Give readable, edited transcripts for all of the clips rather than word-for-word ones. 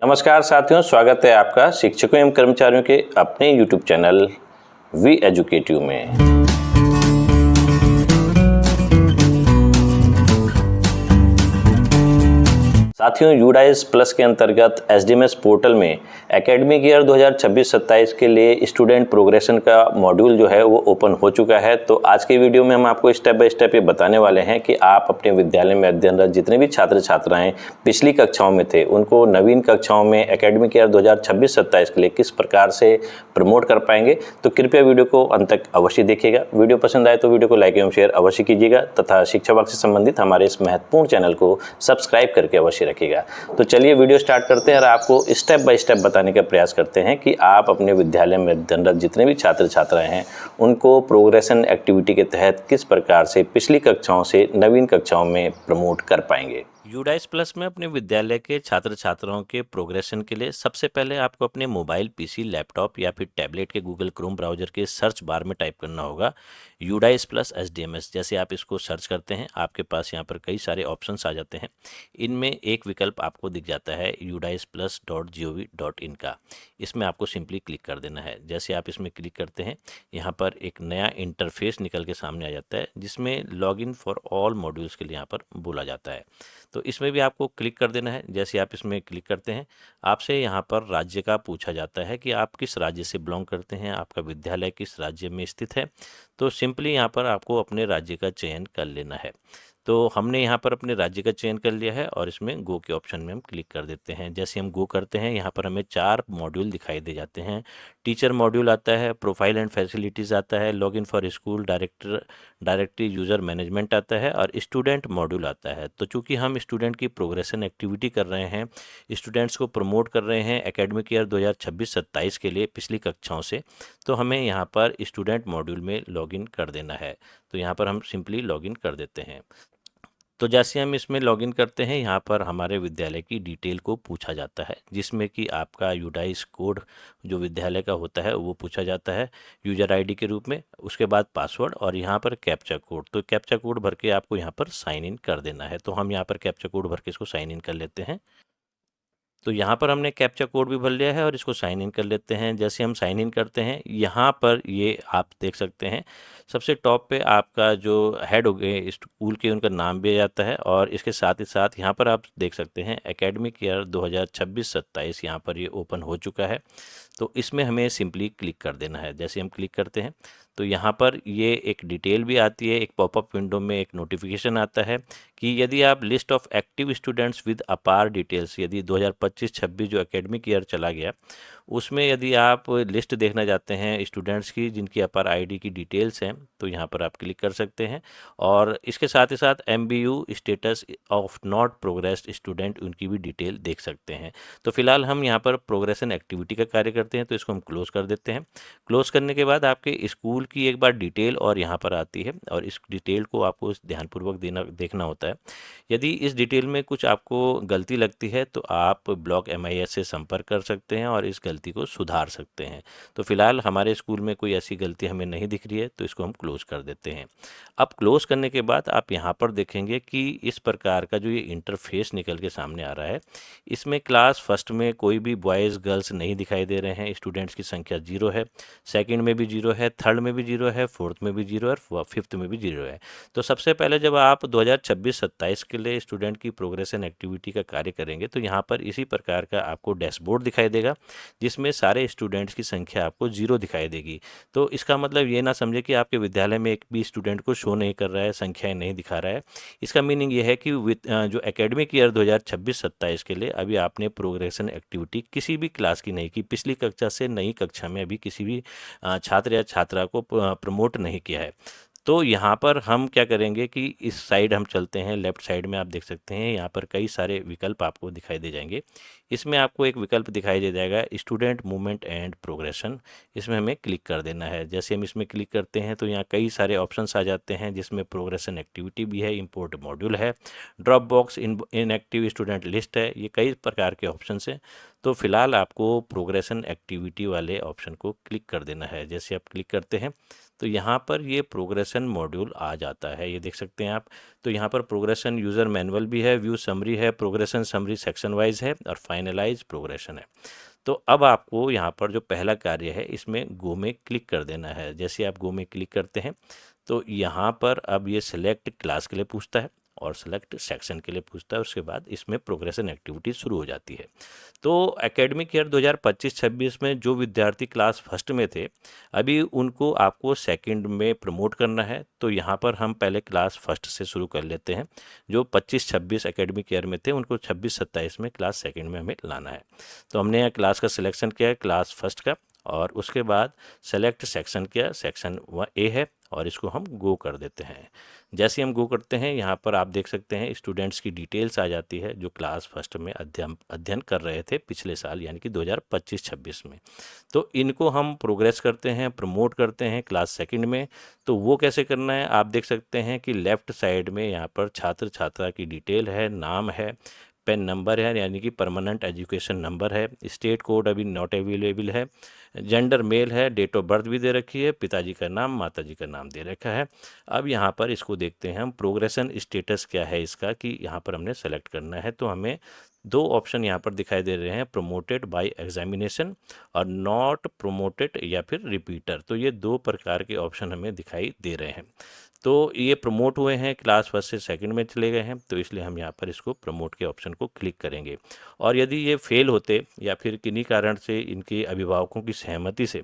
नमस्कार साथियों, स्वागत है आपका शिक्षकों एवं कर्मचारियों के अपने YouTube चैनल वी एजुकेटिव में। साथियों, यूडाइस प्लस के अंतर्गत एसडीएमएस पोर्टल में एकेडमिक ईयर 2026-27 के लिए स्टूडेंट प्रोग्रेशन का मॉड्यूल जो है वो ओपन हो चुका है। तो आज के वीडियो में हम आपको स्टेप बाय स्टेप ये बताने वाले हैं कि आप अपने विद्यालय में अध्ययनरत जितने भी छात्र छात्राएं पिछली कक्षाओं में थे उनको नवीन कक्षाओं में एकेडमिक ईयर 2026-27 के लिए किस प्रकार से प्रमोट कर पाएंगे। तो कृपया वीडियो को अंत तक अवश्य देखिएगा। वीडियो पसंद आए तो वीडियो को लाइक एवं शेयर अवश्य कीजिएगा तथा शिक्षा विभाग से संबंधित हमारे इस महत्वपूर्ण चैनल को सब्सक्राइब करके अवश्य रखिएगा। तो चलिए वीडियो स्टार्ट करते हैं और आपको स्टेप बाय स्टेप बताने का प्रयास करते हैं कि आप अपने विद्यालय में अध्ययनरत जितने भी छात्र छात्राएं हैं उनको प्रोग्रेशन एक्टिविटी के तहत किस प्रकार से पिछली कक्षाओं से नवीन कक्षाओं में प्रमोट कर पाएंगे। यूडाइस प्लस में अपने विद्यालय के छात्र छात्राओं के प्रोग्रेशन के लिए सबसे पहले आपको अपने मोबाइल, पीसी, लैपटॉप या फिर टैबलेट के गूगल क्रोम ब्राउजर के सर्च बार में टाइप करना होगा यूडाइस प्लस एसडीएमएस। जैसे आप इसको सर्च करते हैं आपके पास यहाँ पर कई सारे ऑप्शंस आ जाते हैं। इनमें एक विकल्प आपको दिख जाता है udaisplus.gov.in का। इसमें आपको सिंपली क्लिक कर देना है। जैसे आप इसमें क्लिक करते हैं यहाँ पर एक नया इंटरफेस निकल के सामने आ जाता है जिसमें लॉगिन फॉर ऑल मॉड्यूल्स के लिए यहाँ पर बोला जाता है। तो इसमें भी आपको क्लिक कर देना है। जैसे आप इसमें क्लिक करते हैं आपसे यहाँ पर राज्य का पूछा जाता है कि आप किस राज्य से बिलोंग करते हैं, आपका विद्यालय किस राज्य में स्थित है। तो सिंपली यहाँ पर आपको अपने राज्य का चयन कर लेना है। तो हमने यहाँ पर अपने राज्य का चयन कर लिया है और इसमें गो के ऑप्शन में हम क्लिक कर देते हैं। जैसे हम गो करते हैं यहाँ पर हमें 4 मॉड्यूल दिखाई दे जाते हैं। टीचर मॉड्यूल आता है, प्रोफाइल एंड फैसिलिटीज़ आता है, login for school, directory user management आता है और स्टूडेंट मॉड्यूल आता है। तो चूँकि हम स्टूडेंट की प्रोग्रेशन एक्टिविटी कर रहे हैं, स्टूडेंट्स को प्रमोट कर रहे हैं एकेडमिक ईयर 2026-27 के लिए पिछली कक्षाओं से, तो हमें यहाँ पर स्टूडेंट मॉड्यूल में लॉगिन कर देना है। तो यहाँ पर हम सिंपली लॉगिन कर देते हैं। तो जैसे हम इसमें लॉगिन करते हैं यहाँ पर हमारे विद्यालय की डिटेल को पूछा जाता है जिसमें कि आपका यूडाइस कोड जो विद्यालय का होता है वो पूछा जाता है यूज़र आईडी के रूप में, उसके बाद पासवर्ड और यहाँ पर कैप्चा कोड। तो कैप्चा कोड भर के आपको यहाँ पर साइन इन कर देना है। तो हम यहाँ पर कैप्चा कोड भर के इसको साइन इन कर लेते हैं। तो यहाँ पर हमने कैप्चा कोड भी भर लिया है और इसको साइन इन कर लेते हैं। जैसे हम साइन इन करते हैं यहाँ पर ये आप देख सकते हैं सबसे टॉप पे आपका जो हेड हो गए स्कूल के उनका नाम भी आ जाता है और इसके साथ ही साथ यहाँ पर आप देख सकते हैं एकेडमिक ईयर 2026-27 यहाँ पर ये ओपन हो चुका है। तो इसमें हमें सिंपली क्लिक कर देना है। जैसे हम क्लिक करते हैं तो यहाँ पर ये एक डिटेल भी आती है, एक पॉपअप विंडो में एक नोटिफिकेशन आता है कि यदि आप list of active students with अपार डिटेल्स, यदि 2025-26 जो एकेडमिक ईयर चला गया उसमें यदि आप लिस्ट देखना चाहते हैं स्टूडेंट्स की जिनकी अपार आईडी की डिटेल्स हैं तो यहाँ पर आप क्लिक कर सकते हैं। और इसके साथ ही साथ MBU status of not progressed student उनकी भी डिटेल देख सकते हैं। तो फिलहाल हम यहाँ पर प्रोग्रेशन एक्टिविटी का कार्य करते हैं तो इसको हम क्लोज कर देते हैं। क्लोज करने के बाद आपके स्कूल की एक बार डिटेल और यहाँ पर आती है और इस डिटेल को आपको ध्यानपूर्वक देखना होता है। यदि इस डिटेल में कुछ आपको गलती लगती है तो आप ब्लॉक MIS से संपर्क कर सकते हैं और इस गलती को सुधार सकते हैं। तो फिलहाल हमारे स्कूल में कोई ऐसी गलती हमें नहीं दिख रही है तो इसको हम क्लोज कर देते हैं। अब क्लोज करने के बाद आप यहाँ पर देखेंगे कि इस प्रकार का जो ये इंटरफेस निकल के सामने आ रहा है इसमें क्लास फर्स्ट में कोई भी बॉयज़ गर्ल्स नहीं दिखाई दे रहे हैं, स्टूडेंट्स की संख्या 0 है, सेकंड में भी 0 है, थर्ड में भी 0 है, फोर्थ में भी 0 है और फिफ्थ में भी 0 है। तो सबसे पहले जब आप 2026-27 के लिए स्टूडेंट की प्रोग्रेशन एक्टिविटी का कार्य करेंगे तो यहाँ पर इसी प्रकार का आपको डैशबोर्ड दिखाई देगा जिसमें सारे स्टूडेंट्स की संख्या आपको 0 दिखाई देगी। तो इसका मतलब ये ना समझे कि आपके विद्यालय में एक भी स्टूडेंट को शो नहीं कर रहा है, संख्याएं नहीं दिखा रहा है। इसका मीनिंग ये है कि जो एकेडमिक ईयर 2026-27 के लिए अभी आपने प्रोग्रेशन एक्टिविटी किसी भी क्लास की नहीं की, पिछली कक्षा से नई कक्षा में अभी किसी भी छात्र या छात्रा को प्रमोट नहीं किया है। तो यहाँ पर हम क्या करेंगे कि इस साइड हम चलते हैं, लेफ़्ट साइड में आप देख सकते हैं यहाँ पर कई सारे विकल्प आपको दिखाई दे जाएंगे। इसमें आपको एक विकल्प दिखाई दे जाएगा स्टूडेंट मूवमेंट एंड प्रोग्रेशन, इसमें हमें क्लिक कर देना है। जैसे हम इसमें क्लिक करते हैं तो यहाँ कई सारे ऑप्शंस आ जाते हैं जिसमें प्रोग्रेशन एक्टिविटी भी है, इंपोर्ट मॉड्यूल है, drop box inactive student list है, ये कई प्रकार के ऑप्शन हैं। तो फिलहाल आपको प्रोग्रेशन एक्टिविटी वाले ऑप्शन को क्लिक कर देना है। जैसे आप क्लिक करते हैं तो यहाँ पर ये प्रोग्रेशन मॉड्यूल आ जाता है, ये देख सकते हैं आप। तो यहाँ पर प्रोग्रेशन यूज़र मैनुअल भी है, व्यू समरी है, प्रोग्रेशन समरी सेक्शन वाइज है और फाइनलाइज प्रोग्रेशन है। तो अब आपको यहाँ पर जो पहला कार्य है इसमें गो में क्लिक कर देना है। जैसे आप गो में क्लिक करते हैं तो यहाँ पर अब ये सिलेक्ट क्लास के लिए पूछता है और सेलेक्ट सेक्शन के लिए पूछता है। उसके बाद इसमें प्रोग्रेशन एक्टिविटी शुरू हो जाती है। तो एकेडमिक ईयर 2025-26 में जो विद्यार्थी क्लास फर्स्ट में थे, अभी उनको आपको सेकंड में प्रमोट करना है। तो यहाँ पर हम पहले क्लास फर्स्ट से शुरू कर लेते हैं। जो 25-26 एकेडमिक ईयर में थे उनको 26-27 में क्लास सेकंड में हमें लाना है। तो हमने यहाँ क्लास का सिलेक्शन किया है, क्लास फर्स्ट का, और उसके बाद सेलेक्ट सेक्शन किया, सेक्शन ए है, और इसको हम गो कर देते हैं। जैसे हम गो करते हैं यहाँ पर आप देख सकते हैं स्टूडेंट्स की डिटेल्स आ जाती है जो क्लास फर्स्ट में अध्ययन कर रहे थे पिछले साल यानी कि 2025-26 में। तो इनको हम प्रोग्रेस करते हैं, प्रमोट करते हैं क्लास सेकंड में। तो वो कैसे करना है आप देख सकते हैं कि लेफ़्ट साइड में यहाँ पर छात्र छात्रा की डिटेल है, नाम है, पेन नंबर है यानी कि परमानेंट एजुकेशन नंबर है, स्टेट कोड अभी नॉट अवेलेबल है, जेंडर मेल है, डेट ऑफ बर्थ भी दे रखी है, पिताजी का नाम, माताजी का नाम दे रखा है। अब यहाँ पर इसको देखते हैं हम प्रोग्रेशन स्टेटस क्या है इसका, कि यहाँ पर हमने सेलेक्ट करना है। तो हमें दो ऑप्शन यहाँ पर दिखाई दे रहे हैं, प्रमोटेड बाय एग्जामिनेशन और नॉट प्रमोटेड या फिर रिपीटर। तो ये दो प्रकार के ऑप्शन हमें दिखाई दे रहे हैं। तो ये प्रमोट हुए हैं, क्लास फर्स्ट से सेकंड में चले गए हैं, तो इसलिए हम यहाँ पर इसको प्रमोट के ऑप्शन को क्लिक करेंगे। और यदि ये फेल होते या फिर किन्हीं कारण से इनके अभिभावकों की सहमति से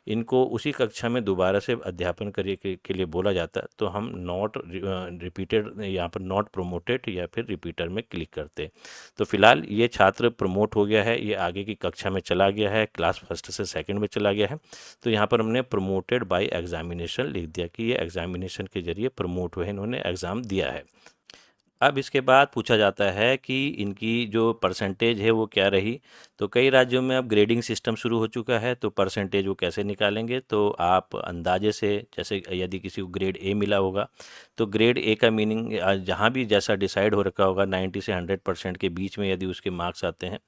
इनको उसी कक्षा में दोबारा से अध्यापन करने के लिए बोला जाता, तो हम नॉट रिपीटेड यहाँ पर नॉट प्रमोटेड या फिर रिपीटर में क्लिक करते। तो फिलहाल ये छात्र प्रमोट हो गया है, ये आगे की कक्षा में चला गया है, क्लास फर्स्ट से सेकंड में चला गया है। तो यहाँ पर हमने प्रमोटेड बाय एग्जामिनेशन लिख दिया कि ये एग्जामिनेशन के जरिए प्रमोट हुए, इन्होंने एग्ज़ाम दिया है। अब इसके बाद पूछा जाता है कि इनकी जो परसेंटेज है वो क्या रही। तो कई राज्यों में अब ग्रेडिंग सिस्टम शुरू हो चुका है, तो परसेंटेज वो कैसे निकालेंगे, तो आप अंदाजे से, जैसे यदि किसी को ग्रेड ए मिला होगा तो ग्रेड ए का मीनिंग जहाँ भी जैसा डिसाइड हो रखा होगा 90 से 100% के बीच में यदि उसके मार्क्स आते हैं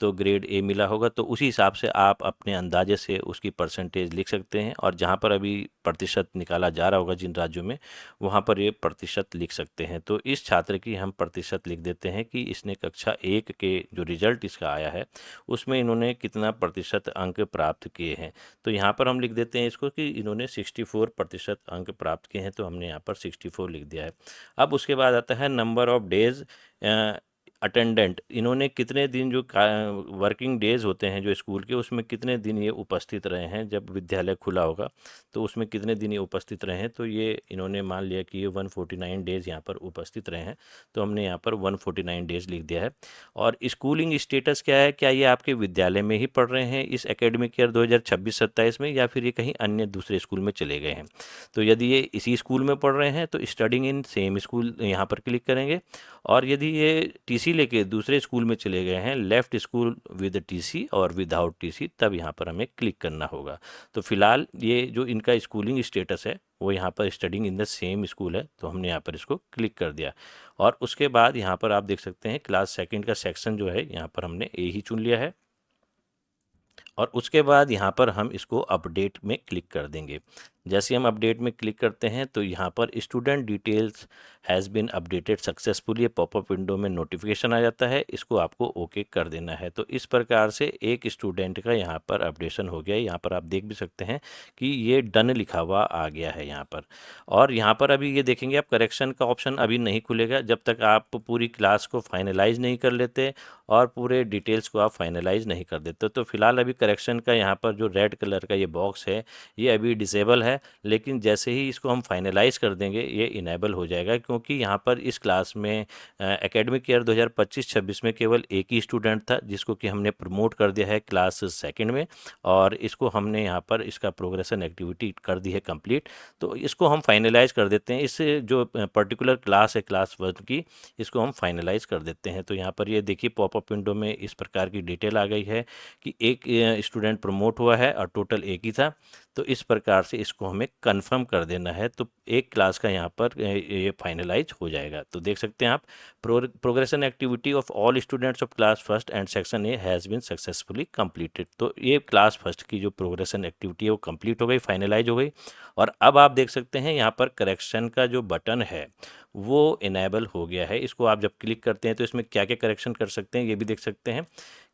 तो ग्रेड ए मिला होगा, तो उसी हिसाब से आप अपने अंदाजे से उसकी परसेंटेज लिख सकते हैं। और जहाँ पर अभी प्रतिशत निकाला जा रहा होगा जिन राज्यों में, वहाँ पर ये प्रतिशत लिख सकते हैं। तो इस छात्र की हम प्रतिशत लिख देते हैं कि इसने कक्षा 1 के जो रिजल्ट इसका आया है उसमें इन्होंने कितना प्रतिशत अंक प्राप्त किए हैं। तो यहाँ पर हम लिख देते हैं इसको कि इन्होंने 64% अंक प्राप्त किए हैं, तो हमने यहाँ पर 64 लिख दिया है। अब उसके बाद आता है नंबर ऑफ डेज अटेंडेंट, इन्होंने कितने दिन जो वर्किंग डेज होते हैं जो स्कूल के, उसमें कितने दिन ये उपस्थित रहे हैं जब विद्यालय खुला होगा, तो उसमें कितने दिन ये उपस्थित रहे हैं। तो ये इन्होंने मान लिया कि ये 149 डेज़ यहाँ पर उपस्थित रहे हैं, तो हमने यहाँ पर 149 डेज़ लिख दिया है। और स्कूलिंग स्टेटस क्या है, क्या ये आपके विद्यालय में ही पढ़ रहे हैं इस एकेडमिक ईयर 2026-27 में, या फिर ये कहीं अन्य दूसरे स्कूल में चले गए हैं। तो यदि ये इसी स्कूल में पढ़ रहे हैं तो स्टडिंग इन सेम स्कूल यहाँ पर क्लिक करेंगे। और यदि ये टीसी लेके दूसरे स्कूल में चले गए हैं, लेफ्ट स्कूल विद टीसी और विदाउट टीसी, तब यहाँ पर हमें क्लिक करना होगा। तो फिलहाल ये जो इनका स्कूलिंग स्टेटस है वो यहाँ पर studying in the same school है, तो हमने यहाँ पर इसको क्लिक कर दिया। और उसके बाद यहाँ पर आप देख सकते हैं क्लास सेकंड का सेक्शन जो है यहाँ पर हमने ए ही चुन लिया है। और उसके बाद यहाँ पर हम इसको अपडेट में क्लिक कर देंगे। जैसे हम अपडेट में क्लिक करते हैं तो यहाँ पर student details has been updated successfully, ये पॉपअप विंडो में नोटिफिकेशन आ जाता है, इसको आपको ओके कर देना है। तो इस प्रकार से एक स्टूडेंट का यहाँ पर अपडेशन हो गया है। यहाँ पर आप देख भी सकते हैं कि ये डन लिखा हुआ आ गया है यहाँ पर। और यहाँ पर अभी ये देखेंगे आप, करेक्शन का ऑप्शन अभी नहीं खुलेगा जब तक आप पूरी क्लास को फाइनलाइज नहीं कर लेते और पूरे डिटेल्स को आप फाइनलाइज नहीं कर देते। तो फिलहाल अभी करेक्शन का यहाँ पर जो रेड कलर का ये बॉक्स है ये अभी डिसेबल है, लेकिन जैसे ही इसको हम फाइनलाइज कर देंगे ये इनेबल हो जाएगा, क्योंकि यहाँ पर इस क्लास में एकेडमिक ईयर 2025-26 में केवल एक ही स्टूडेंट था जिसको कि हमने प्रमोट कर दिया है क्लास सेकंड में, और इसको हमने यहाँ पर इसका प्रोग्रेशन एक्टिविटी कर दी है कंप्लीट। तो इसको हम फाइनलाइज कर देते हैं, इस जो पर्टिकुलर क्लास है क्लास 1 की, इसको हम फाइनलाइज कर देते हैं। तो यहाँ पर ये देखिए पॉपअप विंडो में इस प्रकार की डिटेल आ गई है कि एक स्टूडेंट प्रमोट हुआ है और टोटल एक ही था। तो इस प्रकार से इसको हमें कंफर्म कर देना है, तो एक क्लास का यहाँ पर ये फाइनलाइज हो जाएगा। तो देख सकते हैं आप, progression activity of all students of class first and section A has been successfully completed. तो ये क्लास फर्स्ट की जो प्रोग्रेशन एक्टिविटी है वो कंप्लीट हो गई, फाइनलाइज हो गई। और अब आप देख सकते हैं यहाँ पर करेक्शन का जो बटन है वो इनेबल हो गया है। इसको आप जब क्लिक करते हैं तो इसमें क्या क्या करेक्शन कर सकते हैं ये भी देख सकते हैं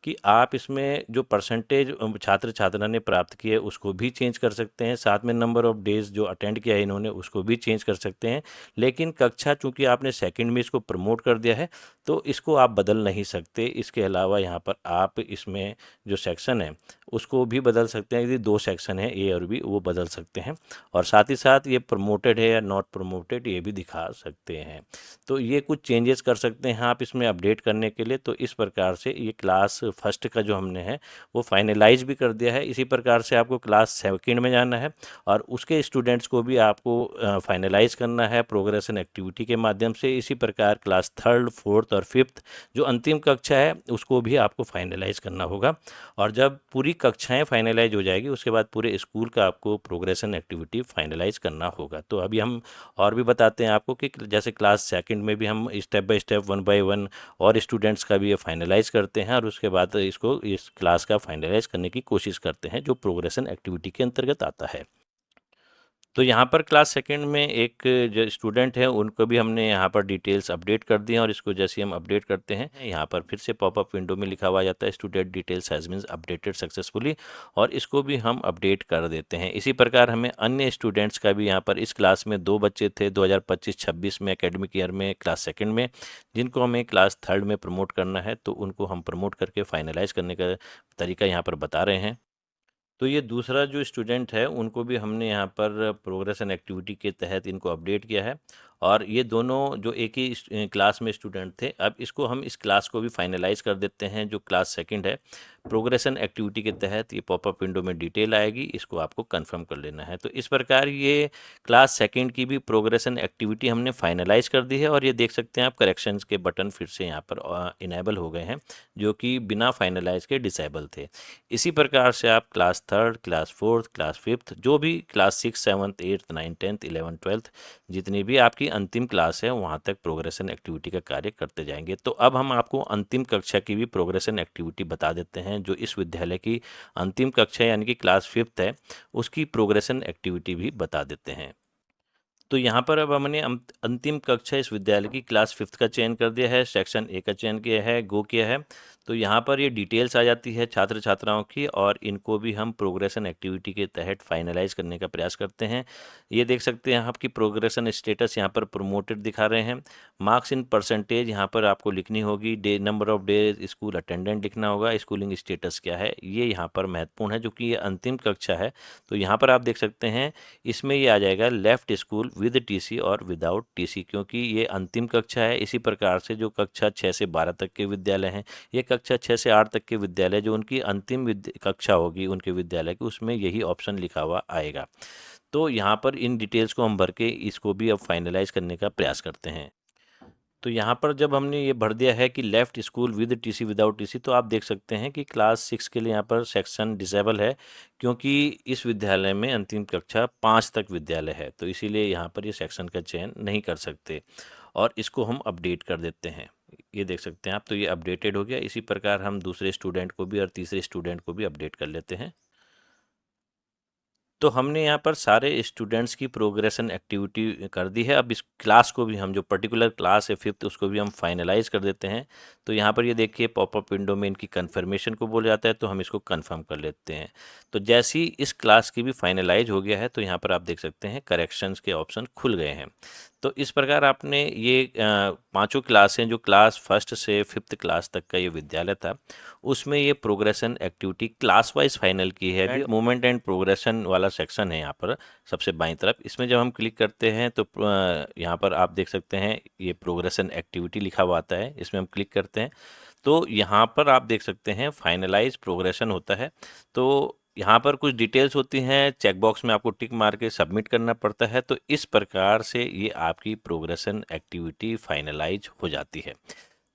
कि आप इसमें जो परसेंटेज छात्र छात्रा ने प्राप्त की है उसको भी चेंज कर सकते हैं, साथ में नंबर ऑफ डेज जो अटेंड किया है इन्होंने उसको भी चेंज कर सकते हैं। लेकिन कक्षा चूंकि आपने सेकंड में इसको प्रमोट कर दिया है तो इसको आप बदल नहीं सकते। इसके अलावा यहाँ पर आप इसमें जो सेक्शन है उसको भी बदल सकते हैं, यदि 2 सेक्शन है ए और बी वो बदल सकते हैं, और साथ ही साथ ये प्रमोटेड है या नॉट प्रमोटेड ये भी दिखा सकते हैं। तो ये कुछ चेंजेस कर सकते हैं आप इसमें अपडेट करने के लिए। तो इस प्रकार से ये क्लास फर्स्ट का जो हमने है वो फाइनलाइज भी कर दिया है। इसी प्रकार से आपको क्लास सेकंड में जाना है और उसके स्टूडेंट्स को भी आपको फाइनलाइज करना है प्रोग्रेशन एक्टिविटी के माध्यम से। इसी प्रकार क्लास थर्ड फोर्थ और फिफ्थ जो अंतिम कक्षा है उसको भी आपको फाइनलाइज करना होगा। और जब पूरी कक्षाएं फाइनलाइज हो जाएगी उसके बाद पूरे स्कूल का आपको प्रोग्रेशन एक्टिविटी फाइनलाइज करना होगा। तो अभी हम और भी बताते हैं आपको कि जैसे क्लास सेकंड में भी हम स्टेप बाय स्टेप 1 बाय 1 और स्टूडेंट्स का भी ये फाइनलाइज करते हैं और उसके बाद इसको इस क्लास का फाइनलाइज करने की कोशिश करते हैं जो प्रोग्रेशन एक्टिविटी के अंतर्गत आता है। तो यहाँ पर क्लास सेकंड में एक जो स्टूडेंट है उनको भी हमने यहाँ पर डिटेल्स अपडेट कर दी हैं, और इसको जैसे हम अपडेट करते हैं यहाँ पर फिर से पॉपअप विंडो में लिखा हुआ जाता है student details has been updated successfully, और इसको भी हम अपडेट कर देते हैं। इसी प्रकार हमें अन्य स्टूडेंट्स का भी यहाँ पर इस क्लास में 2 बच्चे थे 2025-26 में एकेडमिक ईयर में क्लास सेकेंड में, जिनको हमें क्लास थर्ड में प्रमोट करना है, तो उनको हम प्रमोट करके फाइनलाइज करने का तरीका यहाँ पर बता रहे हैं। तो ये दूसरा जो स्टूडेंट है उनको भी हमने यहाँ पर प्रोग्रेशन एक्टिविटी के तहत इनको अपडेट किया है, और ये दोनों जो एक ही क्लास में स्टूडेंट थे अब इसको हम इस क्लास को भी फाइनलाइज कर देते हैं। जो क्लास सेकंड है प्रोग्रेशन एक्टिविटी के तहत ये पॉपअप विंडो में डिटेल आएगी, इसको आपको कंफर्म कर लेना है। तो इस प्रकार ये क्लास सेकंड की भी प्रोग्रेशन एक्टिविटी हमने फाइनलाइज कर दी है, और ये देख सकते हैं आप करेक्शंस के बटन फिर से यहाँ पर इनेबल हो गए हैं जो कि बिना फाइनलाइज के डिसेबल थे। इसी प्रकार से आप class third class fourth class fifth जो भी class 6 7th 8th 9th 10th 11th 12th जितनी भी आपकी अंतिम क्लास है वहाँ तक प्रोग्रेशन एक्टिविटी का कार्य करते जाएंगे। तो अब हम आपको अंतिम कक्षा की भी प्रोग्रेशन एक्टिविटी बता देते हैं। जो इस विद्यालय की अंतिम कक्षा यानी कि क्लास फिफ्थ है उसकी प्रोग्रेशन एक्टिविटी भी बता देते हैं। तो यहाँ पर अब हमने अंतिम कक्षा इस विद्यालय की क्लास फिफ्थ का चयन कर दिया है, सेक्शन ए का चयन किया है, गो किया है। तो यहाँ पर ये डिटेल्स आ जाती है छात्र छात्राओं की, और इनको भी हम प्रोग्रेशन एक्टिविटी के तहत फाइनलाइज करने का प्रयास करते हैं। ये देख सकते हैं आपकी प्रोग्रेशन स्टेटस यहाँ पर प्रमोटेड दिखा रहे हैं। मार्क्स इन परसेंटेज यहाँ पर आपको लिखनी होगी, day number of days school attendant लिखना होगा, स्कूलिंग स्टेटस क्या है ये यहाँ पर महत्वपूर्ण है, जो कि ये अंतिम कक्षा है। तो यहाँ पर आप देख सकते हैं इसमें ये आ जाएगा लेफ्ट स्कूल विद टीसी और विदाउट टीसी, क्योंकि ये अंतिम कक्षा है। इसी प्रकार से जो कक्षा 6 से 12 तक के विद्यालय हैं, ये कक्षा 6 से 8 तक के विद्यालय जो उनकी अंतिम कक्षा होगी उनके विद्यालय की, उसमें यही ऑप्शन लिखा हुआ आएगा। तो यहाँ पर इन डिटेल्स को हम भर के इसको भी अब फाइनलाइज करने का प्रयास करते हैं। तो यहाँ पर जब हमने ये भर दिया है कि left school with TC without TC, तो आप देख सकते हैं कि क्लास 6 के लिए यहाँ पर सेक्शन डिसेबल है, क्योंकि इस विद्यालय में अंतिम कक्षा 5 तक विद्यालय है, तो इसीलिए यहाँ पर ये सेक्शन का चयन नहीं कर सकते, और इसको हम अपडेट कर देते हैं। ये देख सकते हैं आप, तो ये अपडेटेड हो गया। इसी प्रकार हम दूसरे स्टूडेंट को भी और तीसरे स्टूडेंट को भी अपडेट कर लेते हैं। तो हमने यहाँ पर सारे स्टूडेंट्स की प्रोग्रेशन एक्टिविटी कर दी है। अब इस क्लास को भी हम जो पर्टिकुलर क्लास है फिफ्थ उसको भी हम फाइनलाइज कर देते हैं। तो यहाँ पर ये देखिए पॉपअप विंडो में इनकी कन्फर्मेशन को बोला जाता है, तो हम इसको कन्फर्म कर लेते हैं। तो जैसे ही इस क्लास की भी फाइनलाइज हो गया है तो यहाँ पर आप देख सकते हैं करेक्शंस के ऑप्शन खुल गए हैं। तो इस प्रकार आपने ये पांचों क्लासें जो क्लास फर्स्ट से फिफ्थ क्लास तक का ये विद्यालय था उसमें ये progression activity class wise final की है। मूवमेंट एंड प्रोग्रेशन वाला सेक्शन है यहाँ पर सबसे बाईं तरफ, इसमें जब हम क्लिक करते हैं तो यहाँ पर आप देख सकते हैं ये प्रोग्रेशन एक्टिविटी लिखा हुआ आता है। इसमें हम क्लिक करते हैं तो यहाँ पर आप देख सकते हैं फाइनलाइज प्रोग्रेशन होता है। तो यहाँ पर कुछ डिटेल्स होती हैं, चेक बॉक्स में आपको टिक मार के सबमिट करना पड़ता है। तो इस प्रकार से ये आपकी प्रोग्रेशन एक्टिविटी फाइनलाइज हो जाती है।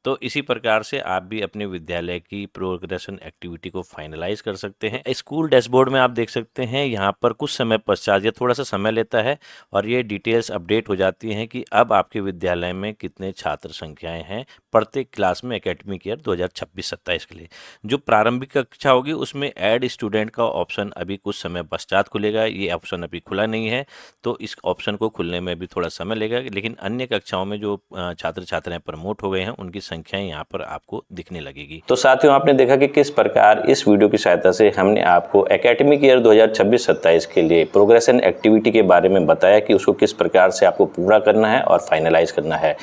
तो इसी प्रकार से आप भी अपने विद्यालय की प्रोग्रेशन एक्टिविटी को फाइनलाइज कर सकते हैं। स्कूल डैशबोर्ड में आप देख सकते हैं, यहाँ पर कुछ समय पश्चात, ये थोड़ा सा समय लेता है और ये डिटेल्स अपडेट हो जाती हैं कि अब आपके विद्यालय में कितने छात्र संख्याएं हैं प्रत्येक क्लास में एकेडमिक ईयर 2026-27 के लिए। जो प्रारंभिक कक्षा होगी उसमें ऐड स्टूडेंट का ऑप्शन अभी कुछ समय पश्चात खुलेगा, ये ऑप्शन अभी खुला नहीं है, तो इस ऑप्शन को खुलने में भी थोड़ा समय लगेगा। लेकिन अन्य कक्षाओं में जो छात्र छात्राएं प्रमोट हो गए हैं उनकी संख्याएं यहाँ पर आपको दिखने लगेगी। तो साथियों, आपने देखा कि किस प्रकार इस वीडियो की सहायता से हमने आपको एकेडमिक ईयर 2026-27 के लिए प्रोग्रेशन एक्टिविटी के बारे में बताया कि उसको किस प्रकार से आपको पूरा करना है और फाइनलाइज करना है।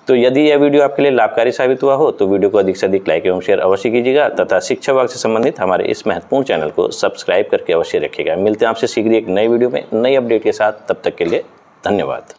तो यदि यह वीडियो आपके लिए लाभकारी साबित हुआ हो तो वीडियो को अधिक से अधिक लाइक एवं शेयर अवश्य कीजिएगा तथा शिक्षा विभाग से संबंधित हमारे इस महत्वपूर्ण चैनल को सब्सक्राइब करके अवश्य रखिएगा। मिलते हैं आपसे शीघ्र एक नई वीडियो में नई अपडेट के साथ, तब तक के लिए धन्यवाद।